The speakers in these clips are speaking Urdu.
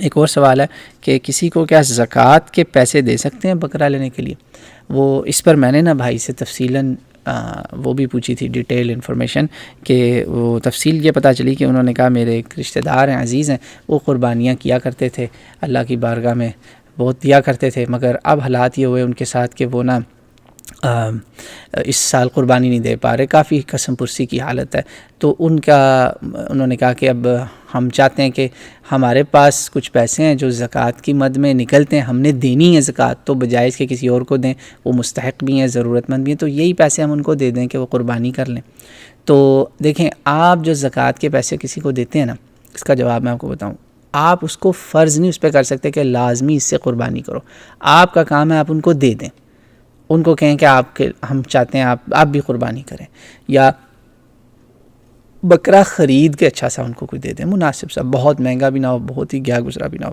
ایک اور سوال ہے کہ کسی کو کیا زکوٰۃ کے پیسے دے سکتے ہیں بکرا لینے کے لیے؟ وہ اس پر میں نے نا بھائی سے تفصیلاً وہ بھی پوچھی تھی ڈیٹیل انفارمیشن، کہ وہ تفصیل یہ پتہ چلی کہ انہوں نے کہا میرے ایک رشتہ دار ہیں، عزیز ہیں، وہ قربانیاں کیا کرتے تھے اللہ کی بارگاہ میں، بہت دیا کرتے تھے، مگر اب حالات یہ ہوئے ان کے ساتھ کہ وہ نا اس سال قربانی نہیں دے پا رہے، کافی قسم پرسی کی حالت ہے۔ تو انہوں نے کہا کہ اب ہم چاہتے ہیں کہ ہمارے پاس کچھ پیسے ہیں جو زکوٰۃ کی مد میں نکلتے ہیں، ہم نے دینی ہے زکوٰۃ، تو بجائے اس کے کسی اور کو دیں، وہ مستحق بھی ہیں، ضرورت مند بھی ہیں، تو یہی پیسے ہم ان کو دے دیں کہ وہ قربانی کر لیں۔ تو دیکھیں، آپ جو زکوٰۃ کے پیسے کسی کو دیتے ہیں نا، اس کا جواب میں آپ کو بتاؤں، آپ اس کو فرض نہیں اس پہ کر سکتے کہ لازمی اس سے قربانی کرو۔ آپ کا کام ہے آپ ان کو دے دیں، ان کو کہیں کہ ہم چاہتے ہیں آپ بھی قربانی کریں، یا بکرا خرید کے اچھا سا ان کو کوئی دے دیں، مناسب سا، بہت مہنگا بھی نہ ہو، بہت ہی گیا گزرا بھی نہ ہو۔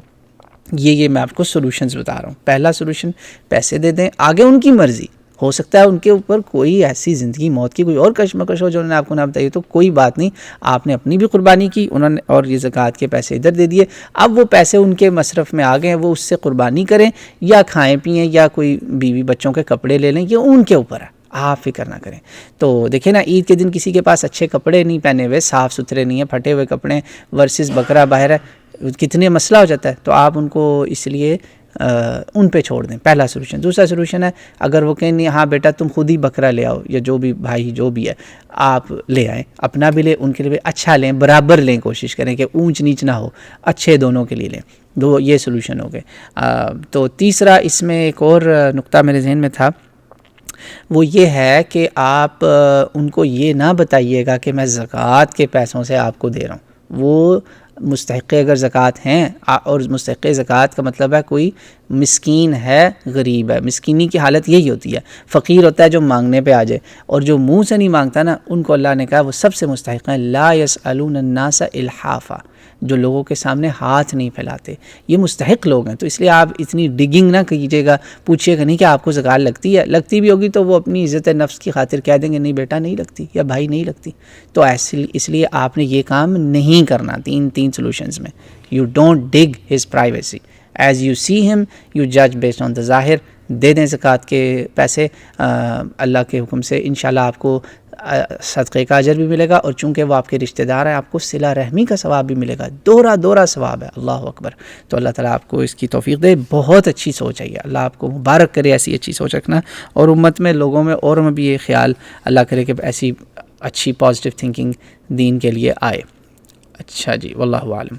یہ میں آپ کو سولوشنز بتا رہا ہوں۔ پہلا سولوشن، پیسے دے دیں، آگے ان کی مرضی، ہو سکتا ہے ان کے اوپر کوئی ایسی زندگی موت کی کوئی اور کشمکش ہو جو انہوں نے آپ کو نہ بتائی، تو کوئی بات نہیں، آپ نے اپنی بھی قربانی کی، انہوں نے اور یہ زکوٰۃ کے پیسے ادھر دے دیے، اب وہ پیسے ان کے مصرف میں آ گئے ہیں، وہ اس سے قربانی کریں یا کھائیں پئیں یا کوئی بیوی بچوں کے کپڑے لے لیں، یہ ان کے اوپر ہے، آپ فکر نہ کریں۔ تو دیکھیں نا، عید کے دن کسی کے پاس اچھے کپڑے نہیں پہنے ہوئے، صاف ستھرے نہیں ہیں، پھٹے ہوئے کپڑے ورسز بکرا باہر ہے، کتنے مسئلہ ہو جاتا ہے۔ تو آپ ان کو اس لیے ان پہ چھوڑ دیں، پہلا سولوشن۔ دوسرا سولوشن ہے، اگر وہ کہیں نہیں، ہاں بیٹا تم خود ہی بکرا لے آؤ، یا جو بھی بھائی جو بھی ہے آپ لے آئیں، اپنا بھی لیں، ان کے لیے بھی اچھا لیں، برابر لیں، کوشش کریں کہ اونچ نیچ نہ ہو، اچھے دونوں کے لیے لیں۔ یہ سولوشن ہو گئے۔ تو تیسرا اس میں ایک اور نقطہ میرے ذہن میں تھا، وہ یہ ہے کہ آپ ان کو یہ نہ بتائیے گا کہ میں زکوٰۃ کے پیسوں سے آپ کو دے رہا ہوں۔ وہ مستحق اگر زکوٰۃ ہیں، اور مستحق زکوٰۃ کا مطلب ہے کوئی مسکین ہے، غریب ہے، مسکینی کی حالت یہی ہوتی ہے، فقیر ہوتا ہے جو مانگنے پہ آ جائے، اور جو منہ سے نہیں مانگتا نا، ان کو اللہ نے کہا وہ سب سے مستحق ہیں، لا یسألون الناس الحافا، جو لوگوں کے سامنے ہاتھ نہیں پھیلاتے، یہ مستحق لوگ ہیں۔ تو اس لیے آپ اتنی ڈگنگ نہ کیجیے گا، پوچھیے گا نہیں کہ آپ کو زکوٰۃ لگتی ہے، لگتی بھی ہوگی تو وہ اپنی عزت نفس کی خاطر کہہ دیں گے نہیں بیٹا نہیں لگتی، یا بھائی نہیں لگتی۔ تو اس لیے آپ نے یہ کام نہیں کرنا۔ تین سولوشنز میں، you don't dig his privacy, as you see him you جج بیسڈ آن دا ظاہر۔ دے دیں زکوٰۃ کے پیسے اللہ کے حکم سے، انشاءاللہ آپ کو صدقے کا اجر بھی ملے گا، اور چونکہ وہ آپ کے رشتہ دار ہیں آپ کو صلہ رحمی کا ثواب بھی ملے گا، دورہ ثواب ہے۔ اللہ اکبر۔ تو اللہ تعالیٰ آپ کو اس کی توفیق دے۔ بہت اچھی سوچ ہے یہ، اللہ آپ کو مبارک کرے ایسی اچھی سوچ رکھنا، اور امت میں لوگوں میں اور میں بھی یہ خیال اللہ کرے کہ ایسی اچھی پازیٹیو تھنکنگ دین کے لیے آئے۔ اچھا جی، واللہ عالم۔